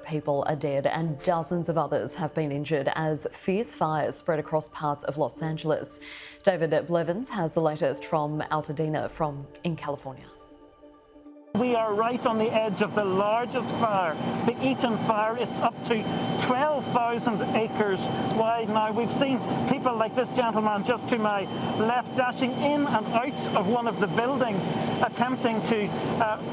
people are dead and dozens of others have been injured as fierce fires spread across parts of Los Angeles. David Blevins has the latest from Altadena in California. We are right on the edge of the largest fire, the Eaton fire. It's up to 12,000 acres wide now. We've seen people like this gentleman just to my left dashing in and out of one of the buildings, attempting to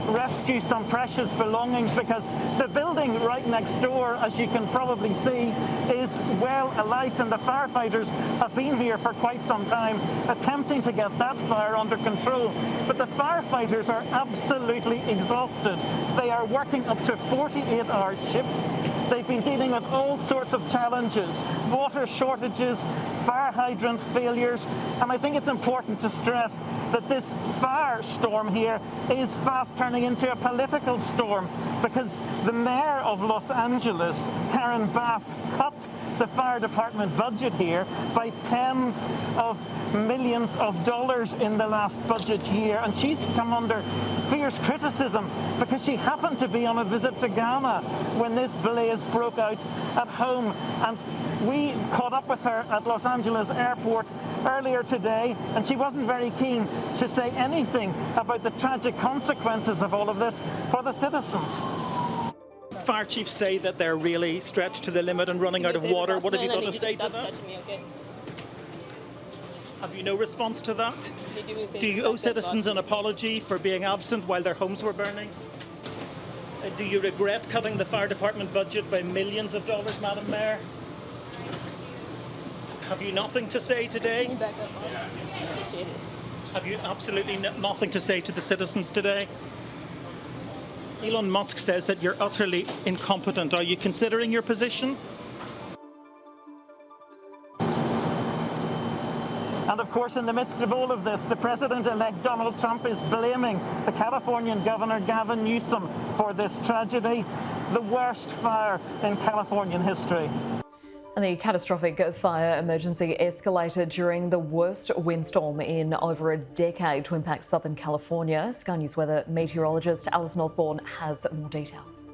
rescue some precious belongings, because the building right next door, as you can probably see, is well alight, and the firefighters have been here for quite some time attempting to get that fire under control. But the firefighters are absolutely exhausted. They are working up to 48-hour shifts. They've been dealing with all sorts of challenges, water shortages, fire hydrant failures, and I think it's important to stress that this firestorm here is fast turning into a political storm, because the mayor of Los Angeles, Karen Bass, cut the fire department budget here by tens of millions of dollars in the last budget year, and she's come under fierce criticism because she happened to be on a visit to Ghana when this blaze broke out at home. And we caught up with her at Los Angeles Airport earlier today, and she wasn't very keen to say anything about the tragic consequences of all of this for the citizens. Fire chiefs say that they're really stretched to the limit and running out of water. What have you got to say to that? Have you no response to that? Do you owe citizens an apology for being absent while their homes were burning? Do you regret cutting the fire department budget by millions of dollars, Madam Mayor? Have you nothing to say today? Can you back up, boss? I appreciate it. Have you absolutely nothing to say to the citizens today? Elon Musk says that you're utterly incompetent. Are you considering your position? And of course, in the midst of all of this, the President-elect Donald Trump is blaming the California Governor Gavin Newsom for this tragedy, the worst fire in Californian history. And the catastrophic fire emergency escalated during the worst windstorm in over a decade to impact Southern California. Sky News weather meteorologist Alison Osborne has more details.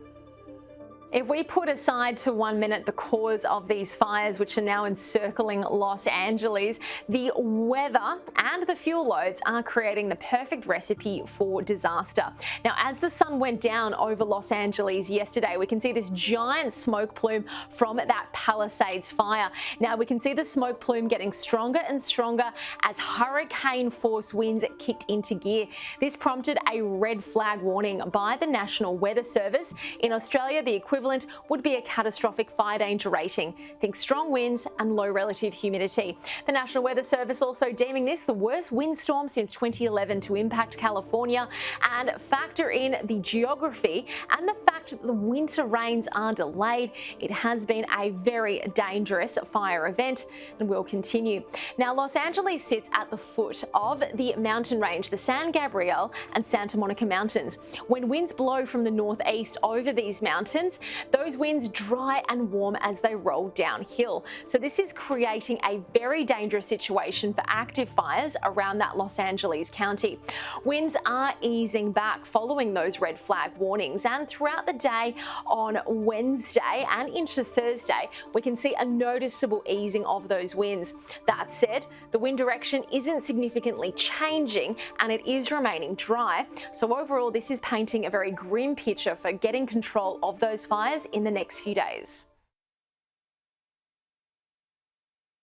If we put aside to 1 minute the cause of these fires, which are now encircling Los Angeles, the weather and the fuel loads are creating the perfect recipe for disaster. Now, as the sun went down over Los Angeles yesterday, we can see this giant smoke plume from that Palisades fire. Now, we can see the smoke plume getting stronger and stronger as hurricane force winds kicked into gear. This prompted a red flag warning by the National Weather Service. In Australia, the equivalent would be a catastrophic fire danger rating. Think strong winds and low relative humidity. The National Weather Service also deeming this the worst windstorm since 2011 to impact California, and factor in the geography and the fact that the winter rains are delayed. It has been a very dangerous fire event and will continue. Now, Los Angeles sits at the foot of the mountain range, the San Gabriel and Santa Monica Mountains. When winds blow from the northeast over these mountains, those winds dry and warm as they roll downhill. So this is creating a very dangerous situation for active fires around that Los Angeles County. Winds are easing back following those red flag warnings, and throughout the day on Wednesday and into Thursday, we can see a noticeable easing of those winds. That said, the wind direction isn't significantly changing and it is remaining dry. So overall, this is painting a very grim picture for getting control of those fires in the next few days.